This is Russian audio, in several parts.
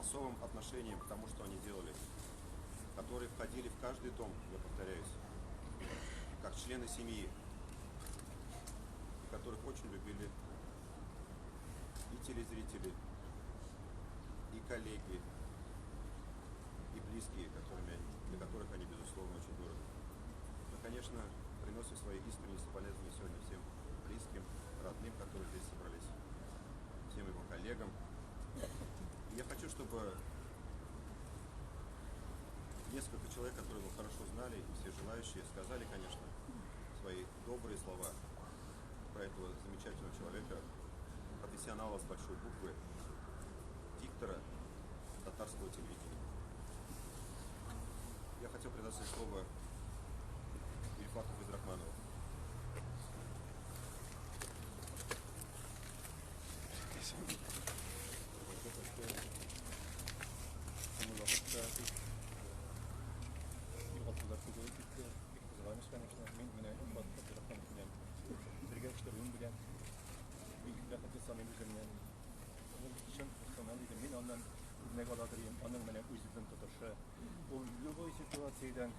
особым отношением к тому, что они делали, которые входили в каждый дом, я повторяюсь, как члены семьи, которых очень любили и телезрители, и коллеги, и близкие, для которых они, безусловно, очень дороги. Мы, конечно, приносим свои искренние соболезнования сегодня всем близким, родным, которые здесь собрались, всем его коллегам. И я хочу, чтобы несколько человек, которые его хорошо знали, и все желающие, сказали, конечно, свои добрые слова про этого замечательного человека, профессионала с большой буквы, диктора татарского телевидения. Я хотел предоставить слово Ильфату Файзрахманову. Любой ситуациядан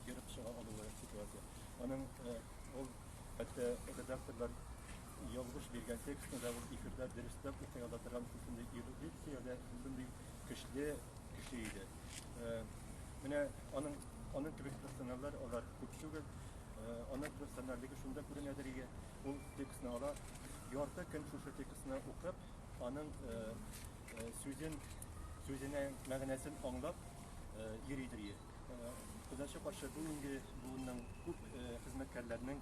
görüp çığa aldığı situasiya. Onun o hatta redaktorlar yazmış bergen tekstini de efirde dürüstlep okuyalattıran şunday eruditsiyada şunday kişiydi. Mine onun profesyoneller olar көп түгел. Onun profesyonerligi şunda күренәдер. Ул текстны ала, ярты көн шушы текстны укып, аның сүзенә мәгънәсен аңлап йөридер. Кызача каршы буның күп хезмәткәрләрнең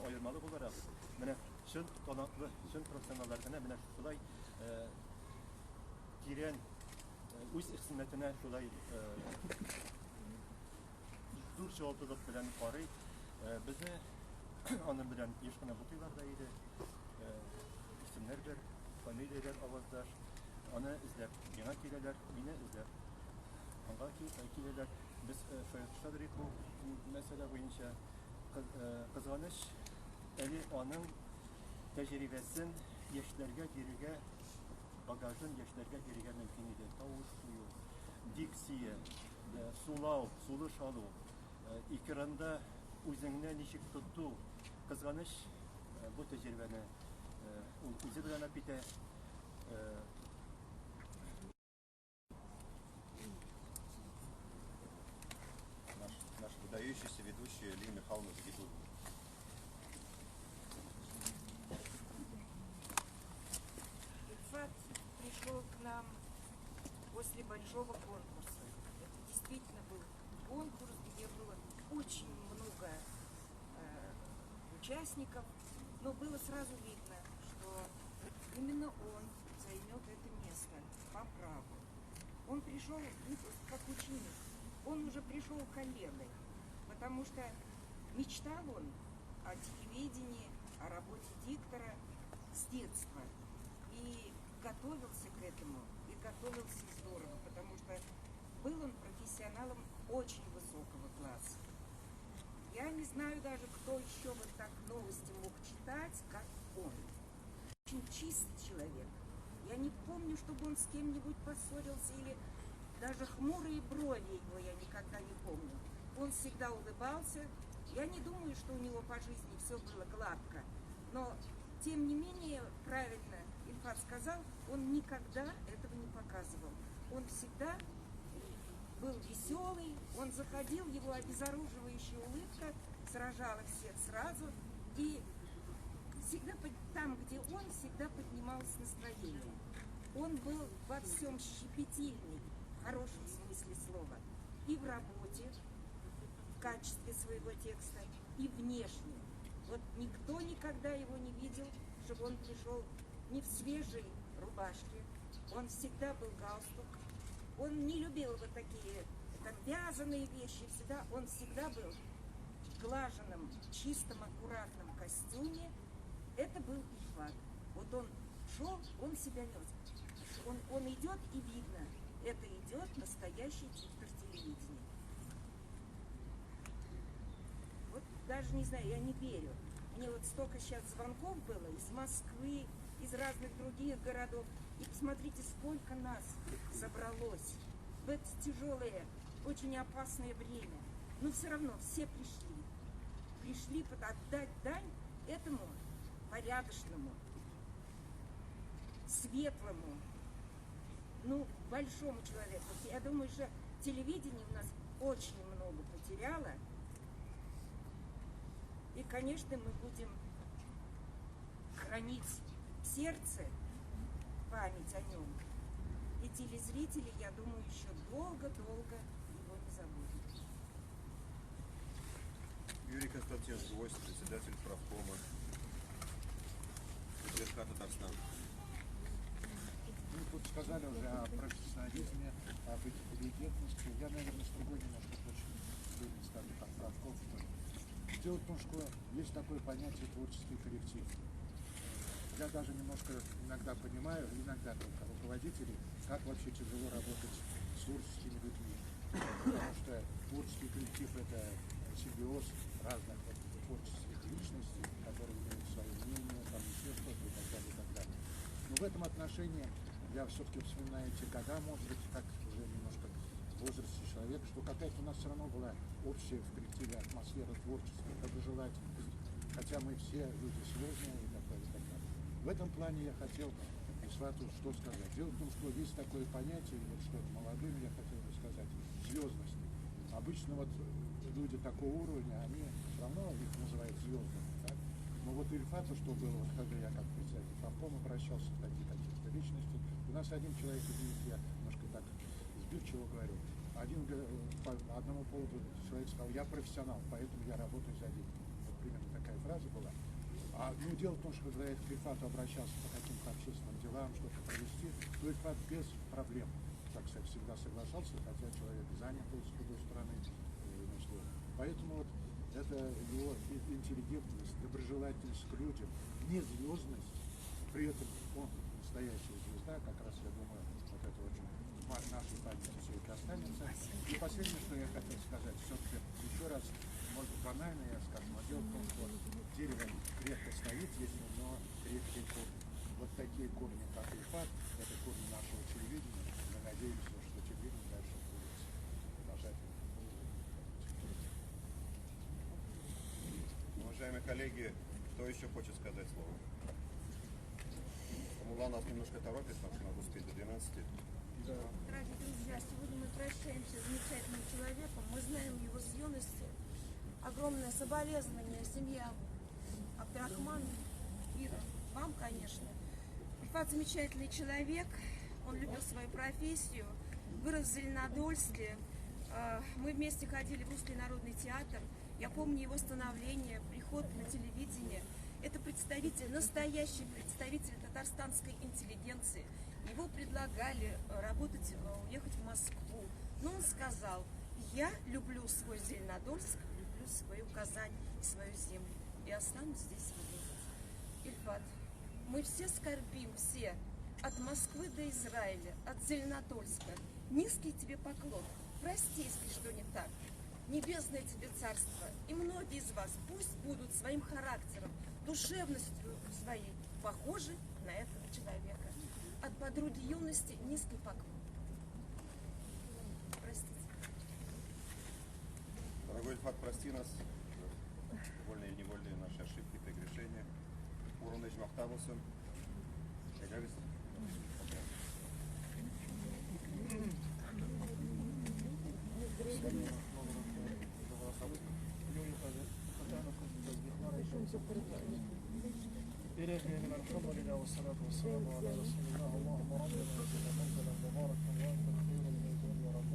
аермалы буларак, менә шул танаклы, шул профессионалларга менә шулай тирән үз хезмәтенә шулай зур җаваплылык белән карый. Безне аның белән еш кына бутыйлар да иде. Исемнәр бер, фамилияләр аваздаш. Аны эзләп миңа киләләр, мине эзләп аңа киләләр. Без шаяртышадыр бу мәсьәлә буенча. Кызганыч, әле аның тәҗрибәсен яшьләргә бирергә, багажын яшьләргә бирергә мөмкин иде. Тавыш кую, дикция, сулыш алу, экранда үзеңне ничек тоту. Кызганыч, бу тәҗрибәне ул үзе белән апита. Наш выдающийся ведущий Лилия Михайловна Загитуллина. Ильфат пришел к нам после большого конкурса. Это действительно был конкурс, где было очень много участников, но было сразу видно, что именно он займет это место по праву. Он пришел не просто как ученик, он уже пришел коллегой, потому что мечтал он о телевидении, о работе диктора с детства. И готовился к этому, и готовился здорово, потому что был он профессионалом очень высокого класса. Я не знаю даже, кто еще вот так новости мог читать, как он. Очень чистый человек. Я не помню, чтобы он с кем-нибудь поссорился, или даже хмурые брови его я никогда не помню. Он всегда улыбался. Я не думаю, что у него по жизни все было гладко. Но, тем не менее, правильно Ильфат сказал, он никогда этого не показывал. Он всегда был веселый, он заходил, его обезоруживающая улыбка сражала всех сразу. И всегда там, где он, всегда поднималось настроение. Он был во всем щепетильный, в хорошем смысле слова. И в работе, в качестве своего текста, и внешне. Вот никто никогда его не видел, чтобы он пришел не в свежей рубашке. Он всегда был галстук. Он не любил вот такие там вязаные вещи. Он всегда был в глаженном, чистом, аккуратном костюме. Это был Ильфат. Вот он шел, он себя нес. Он идет, и видно, это идет настоящий диктор телевидения. Вот даже не знаю, я не верю. Мне вот столько сейчас звонков было из Москвы, из разных других городов. И посмотрите, сколько нас собралось в это тяжелое, очень опасное время. Но все равно все пришли. Пришли отдать дань этому порядочному, светлому, большому человеку. Я думаю, что телевидение у нас очень много потеряло. И, конечно, мы будем хранить в сердце память о нем. И телезрители, я думаю, еще долго-долго его не забудут. Юрий Константинович Гвоздь, председатель правкома ТРК Татарстан. Вы тут сказали уже о профессионализме, об интеллигентности. Я, наверное, с другой немножко точно скажу, как правком, что дело в том, что есть такое понятие творческий коллектив. Я даже немножко иногда понимаю, иногда только руководителей, как вообще тяжело работать с творческими людьми. Потому что творческий коллектив – это симбиоз разных творческих личностей, которые имеют свое мнение, там еще что-то и так далее, и так далее. Но в этом отношении я все-таки вспоминаю те года, может быть, как уже немножко в возрасте человека, что какая-то у нас все равно была общая в коллективе атмосфера творчества, доброжелательности. Хотя мы все люди сложные и так далее, и так далее. В этом плане я хотел Ильфату что сказать. Дело в том, что есть такое понятие, вот что молодым я хотел бы сказать, звездность. Обычно вот люди такого уровня, они все равно их называют звездами. Так? Но вот Ильфату, что было, вот когда я как председатель правкома обращался к таких каких-то личностей, у нас один человек, извините, я немножко так сбивчиво говорю, по одному поводу человек сказал, я профессионал, поэтому я работаю за деньги. Вот примерно такая фраза была. Дело в том, что когда я к Ильфату обращался по каким-то общественным делам, что-то провести, то Ильфат без проблем, так сказать, всегда соглашался, хотя человек занят с другой стороны. Поэтому вот это его интеллигентность, доброжелательность к людям, не звездность, при этом он настоящая звезда, как раз, я думаю, вот это очень в нашей памяти все это останется. И последнее, что я хотел сказать, все-таки еще раз, может быть, банально я скажу, но дело в том, что дерево крепко стоит, если у него крепкие корни. Вот такие корни, как Ильфат, это корни нашего телевидения. Мы надеемся, что телевидение дальше будет продолжать. Уважаемые коллеги, кто еще хочет сказать слово? Мула нас немножко торопит, потому что надо успеть до 12. Дорогие друзья, сегодня мы прощаемся с замечательным человеком. Мы знаем его с юности. Огромное соболезнование семья Абдрахман, Ира, вам, конечно. Ильфат замечательный человек, он любил свою профессию, вырос в Зеленодольске. Мы вместе ходили в Русский народный театр. Я помню его становление, приход на телевидение. Это представитель, настоящий представитель татарстанской интеллигенции. Его предлагали работать, уехать в Москву. Но он сказал, я люблю свой Зеленодольск, люблю свою Казань, свою землю. И останусь здесь работать. Ильфат, мы все скорбим, все, от Москвы до Израиля, от Зеленодольска. Низкий тебе поклон. Прости, если что не так. Небесное тебе царство. И многие из вас пусть будут своим характером, душевностью своей похожи на этого человека. От подруги юности низкий поклон. Простите. Дорогой Ильфат, прости нас, вольные и невольные наши ошибки, прегрешения. Урон Махтабусом. إلهي من الفضل لله والصلاة والسلام على رسول الله اللهم ربنا انزل منزلا مباركا وانت خير الميزان يا رب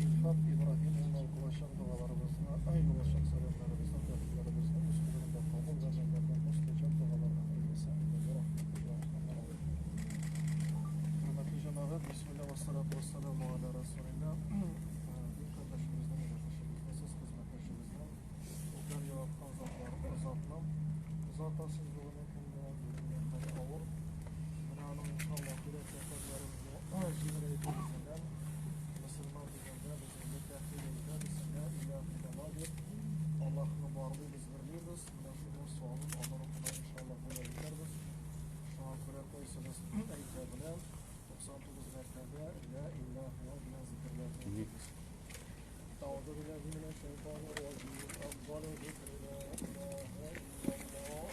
إلفات إبراهيم الملك وشرط وضربنا أيها الشخص لما لبسنا ولبسنا مسلم من القبول ومن لم مستجب وضربنا النساء من برحمة الله ونتيجة نغد بسم الله والصلاة والسلام على رسول الله Zatasız yoluna kullanılan bölümlerden avur. Mınanın inşallah bir etkilerden acil eğitimden Müslüman düzende bizimle tehdirimde bizimle ilahine nadir. Allah'ın varlığı biz verliyiz. Münafıkın sualın onları kula inşallah bulabiliriz. بالله من الشيطان الرجيم أفضل ذكر لا إله إلا الله.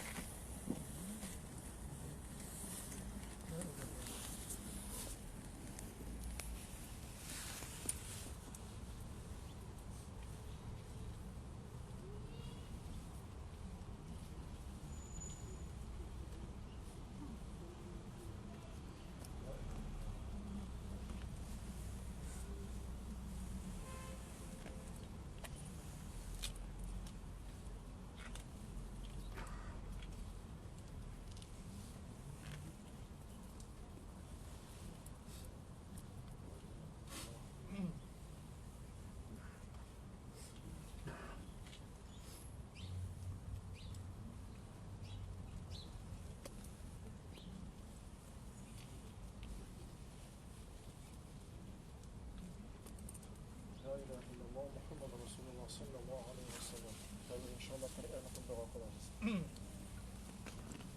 لا إله إلا الله محمد رسول الله صلى الله عليه وسلم. طيب إن شاء الله قرآن قد قرآن.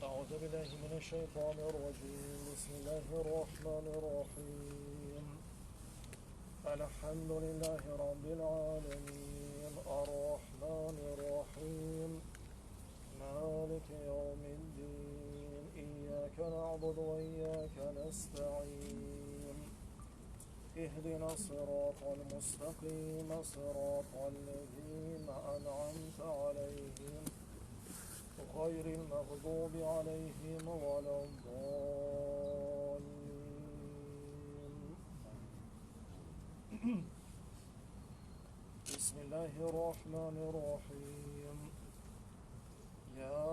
أعوذ بالله من الشيطان الرجيم. بسم الله الرحمن الرحيم. الحمد لله رب العالمين الرحمن الرحيم مالك يوم الدين إياك نعبد وإياك نستعين اهدنا الصراط المستقيم صراط الذين أنعمت عليهم غير المغضوب عليهم ولا الضالين. بسم الله الرحمن الرحيم. يا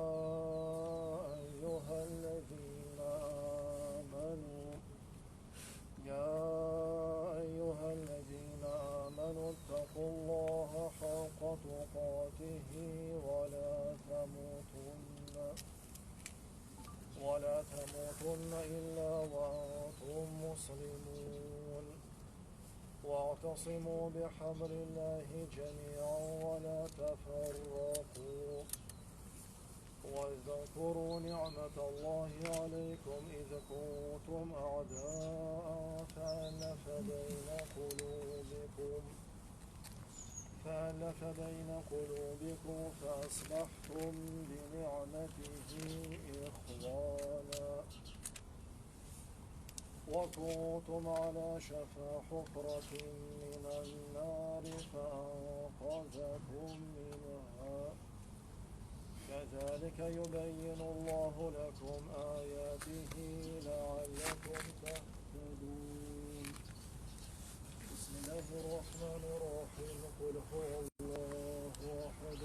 أيها الذين آمنوا اتقوا الله حق تقاته ولا تموتن إلا وأنتم مسلمون واعتصموا بحبل الله جميعا ولا تفرقوا واذكروا نعمة الله عليكم إذ كنتم أعداء فألف بين قلوبكم فأصبحتم بنعمته إخوانا وكنتم على شفا حفرة من النار فأنقذكم منها كذلك يبين الله لكم آياته لعلكم تهتدون. بسم الله الرحمن الرحيم. قل هو الله أحد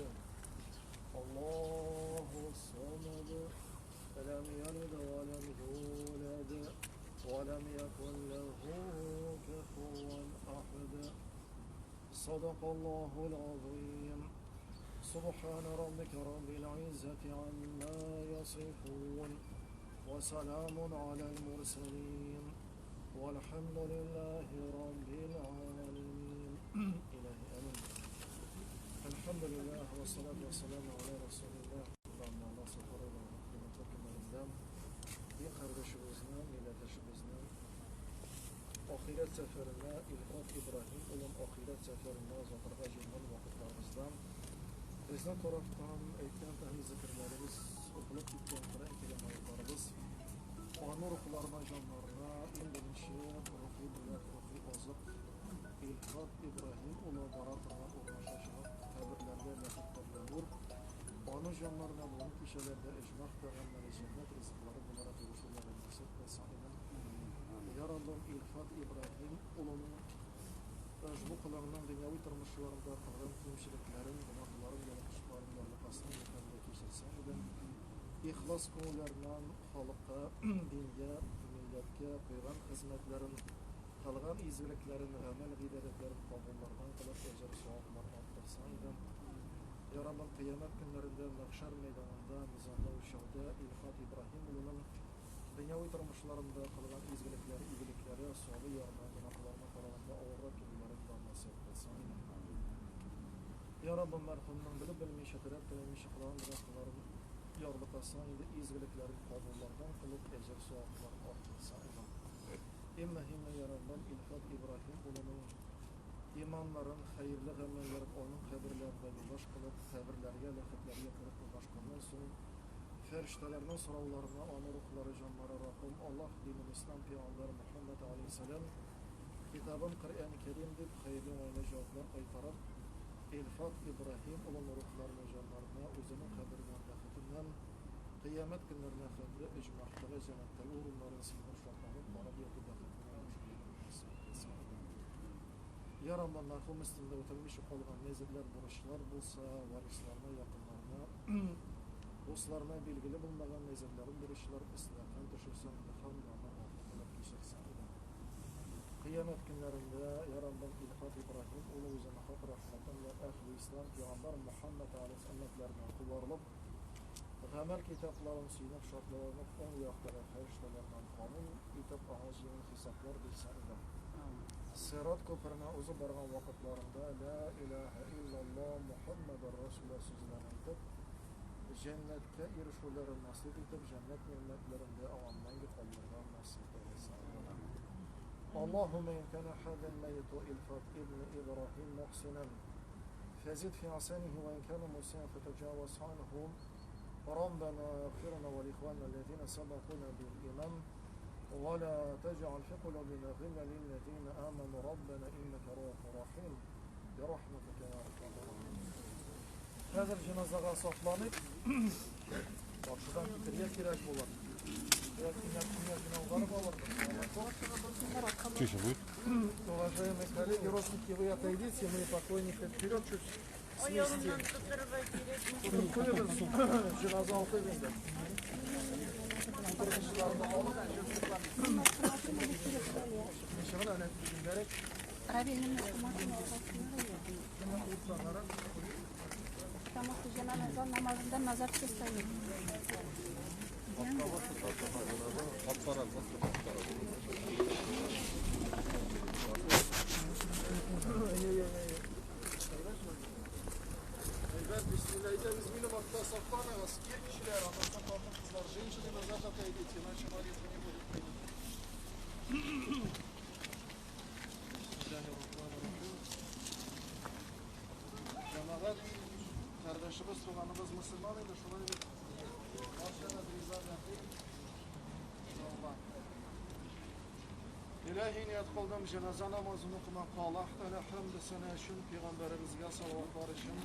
الله الصمد لم يلد ولم يولد ولم يكن له كفوا أحد. صدق الله العظيم. سبحان ربك رب العزة عما يصفون وسلام على المرسلين والحمد لله رب العالمين. إلهي آمين. الحمد لله والصلاة والسلام على رسول الله. اللهم لا صفر ولا مقيم تركنا للدم يخرج شبزنا ميلاد شبزنا آخرت سفرنا إلقاء إبراهيم ولم آخرت سفرنا زطر أجمال وقت الرزدان bizden taraftan ekleyen tahliz zikirlerimiz okulup gittiğin Kur'an-ı Kerim ayetlerimiz anı ruhlarına, canlarına, bilinçli, ruhi bilen, ruhi ozuk, İlhat İbrahim ulu baratına uğraşaşmak, kabirlerde yakıtlarla nur, anı canlarına, bunu kişilerde ecmak, peygamberi cennet rızıkları bunlara duruşurları nasip ve sahiben. Ya Rabbim İlhat İbrahim ulunun özluklarının dünyavi tırmışlarında kıvrım kimşiliklerin, günahların, yanıkışların, yarlıkasının yakında geçirsen eden ihlas konularından halka, dinge, milletke kıygan hizmetlerin, kalgan izviliklerin, amel gidereklerin kabullardan kılıp ecer soğuklar arttırsan eden Ya Rabbim kıyamet günlerinde mahşer meydanında mizanda uşağda İlhat İbrahim ulunun dünyavi tırmışlarında kılgan izvilikleri, iyilikleri, solu yarına, günahlarına kararında ağırrak gibilerin nasip etsin. Ya Rabbim merhumunun bilip bilmiş, şetiret bilmiş, kılan günahların yarlıkasına ile izviliklerin kabullardan kılıp ecer soğuklar arttırsan. İmme himme Ya Rabbim İlhat İbrahim ulunun imanların hayırlı emelleri onun kabirlerinde yulaş kılıp, kabirlerine, lehitlerine kırıp yulaş kılman son, feriştelerinin sorularına, onu ruhları, canları, Rabbim, Allah, dinin İslam, Peygamber Muhammed Aleyhisselam, kitabın Kur'an-ı Kerim deyip, hayırlı oyuna cevaplar kaytarıp, İlfat İbrahim olan ruhlarına, canlarına, özünün kabirlerine, lehitinden, kıyamet günlerine kadar icmahtığı cennette uğrunların sinir şartlarının bana bir yılda Ya Rabbi merhum üstünde ötelmiş olan nezirler, buruşlar bulsa varislerine, yakınlarına, dostlarına bilgili bulmayan nezirlerin buruşlar ıslahkan düşürsen de hamdana afetler geçirsen de. Kıyamet günlerinde Ya Rabbi İlfat İbrahim ulu üzerine hak rahmetinle ehli İslam Peygamber Muhammed Aleyhisselam'larına kullanılıp Amel kitapların sinir şartlarını 10 yaklara feriştelerinden kanun itip ağacının hesaplar bilsen de. Sırat köprüne uzu bargan vakitlarında La ilahe illallah Muhammeden Resulullah sözlerini itip cennette irişuları nasip itip cennet nimetlerinde avamdan kalırdan nasip eylesin. Allahümme inkâne hadden meyitu ilfat ibni İbrahim muhsinen fezid fi asanihi ve inkâne musinen fetecavaz anhum ربنا اغفر لنا ولإخواننا الذين سبقونا بالإيمان ولا تجعل في قلوبنا غلا للذين آمنوا ربنا إنك رؤوف رحيم برحمتك يا أرحم الراحمين. هذا الجنازة صفلانك وشدان كتير كراك بولر. Тише будет. Уважаемые коллеги, родственники, вы отойдите, мы покойника вперед чуть сместим. Cenaze altı günde. Nişanı önemli günlerek insanlara Tamam, cenaze namazında nazar keselim. Evet, Bismillahirrahmanirrahim. Bismillah, vakta safhana vas. Bir kişiler, anlatsan kalkın kızlar. Женщины назад отойдите, иначе молитва не будет принята. Cemaat, kardeşimiz, tuğanımız Müslümanıydı. Şurayı bir başlayalım, rizal yapayım. İnşallah. İlahi niyet kıldım cenaze namazını okumak Allah Teala hamd sana şun peygamberimizge salavatlar için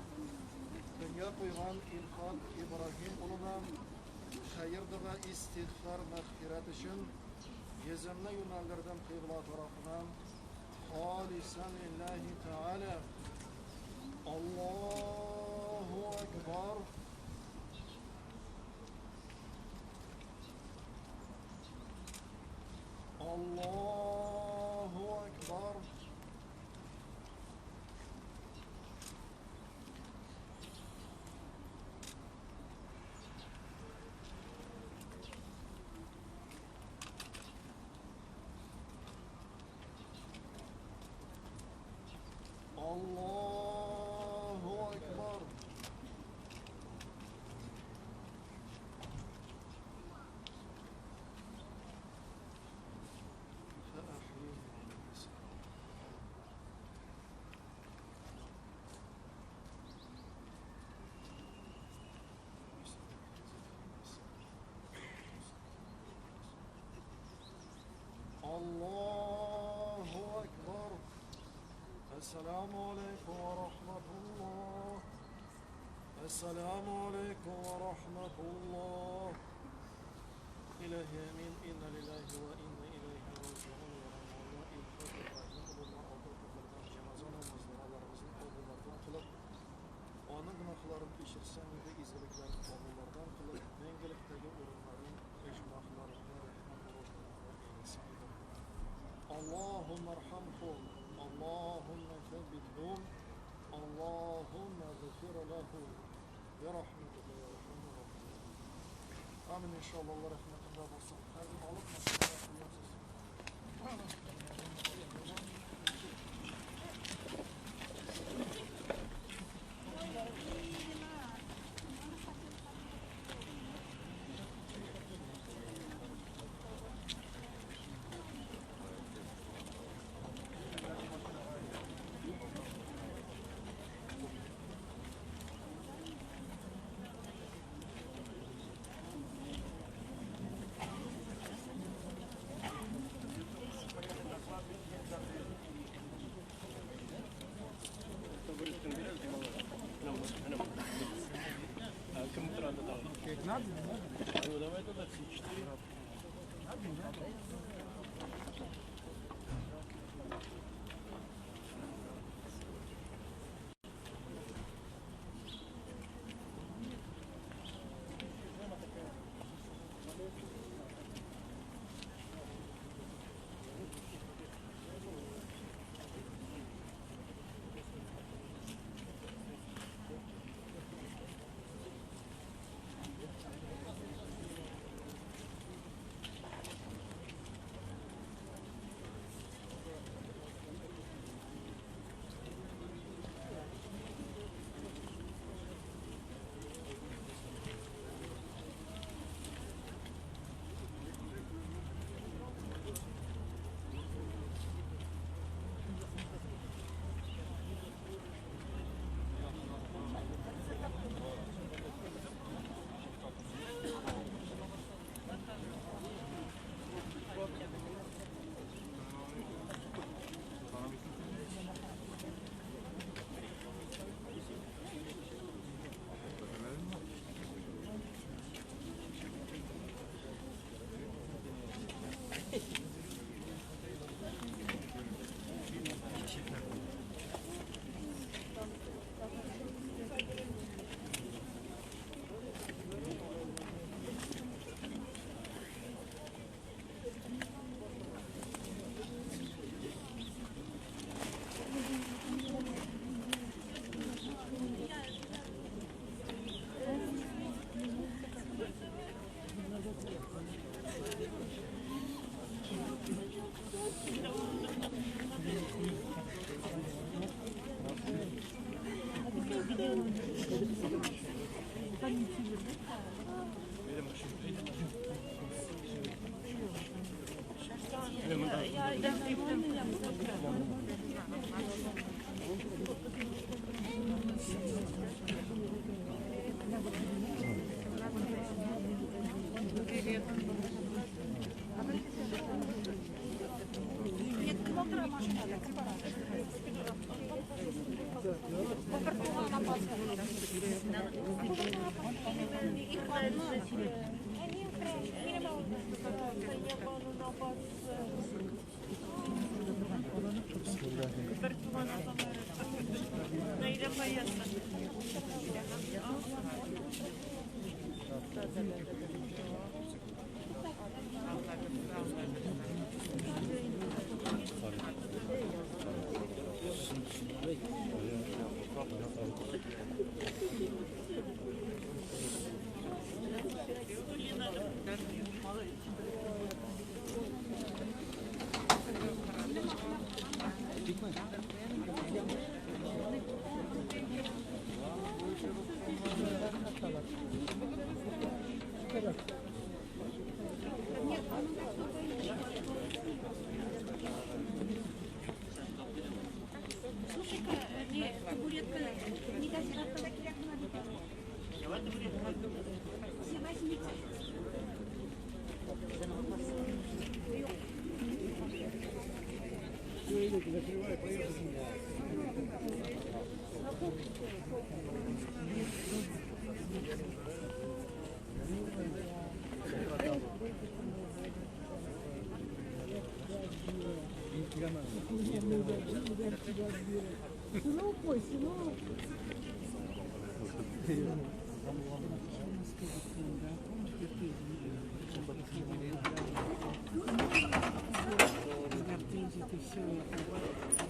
dünya koygan İlfat İbrahim uluna hayırdı ve istiğfar mağfiret için yezemne yöneldirdim kıbla tarafına halisan lillahi teala Allahu Ekber Allahu Ekber Allahu Ekber Allahu Ekber Esselamu Aleyküm ve Rahmetullah Esselamu Aleyküm ve Rahmetullah İlahi emin inna lillahi ve inna ileyhi raciun ya Rabballah İlfat İbrahim uluna aldığı kıfırdan cenaze namazları Allah'ımızın oğullardan kılıp onun günahlarını işitsen ve izlediklerini oğullardan kılıp mengelikteki urunların ecmahlarını Allahümme erhamhum Allahümme febbithum Allahümme gıfir lehum ve rahmetike ya Rahman Rahim. Amin inşallah Allah rahmetinde olsun. Her gün alıp nasıl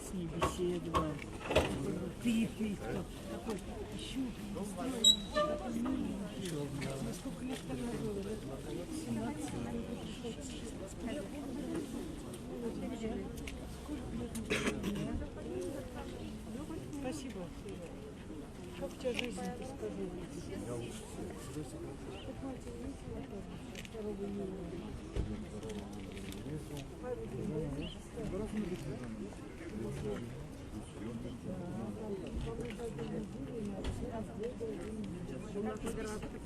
С ней беседовала. Ты такой щуп. Сколько лет тогда было? 17. Спасибо. Как у тебя жизнь, расскажи?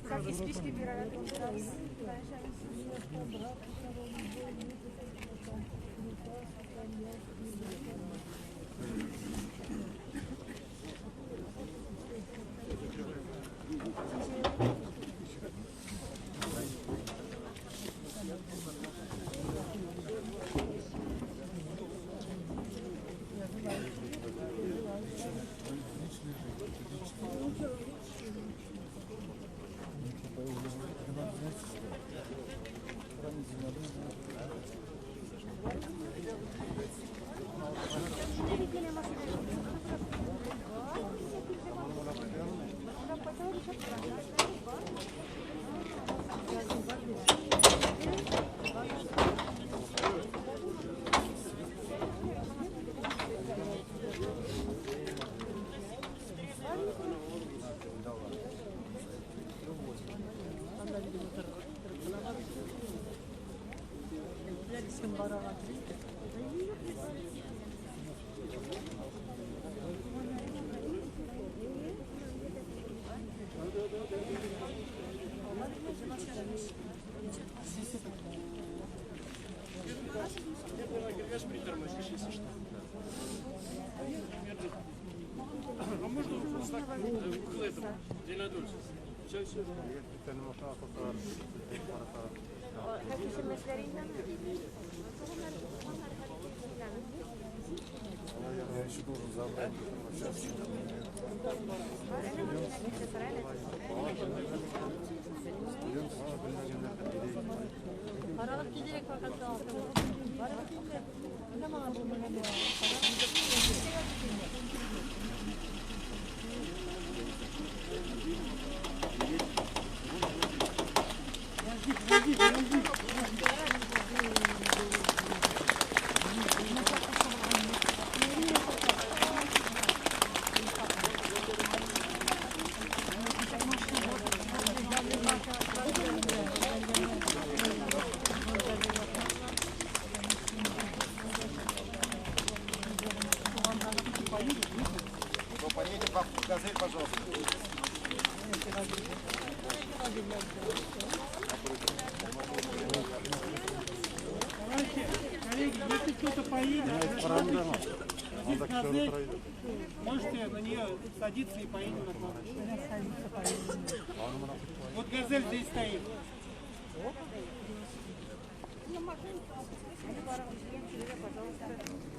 Как из спички пирога убирались? А можно к этому? Я еще должен забрать. Aralık giderek fakat aldım. Газель, пожалуйста. Коллеги, если кто-то поедет, здесь газель, можете на нее садиться и поедем на кладбище. Вот газель здесь стоит. Пожалуйста.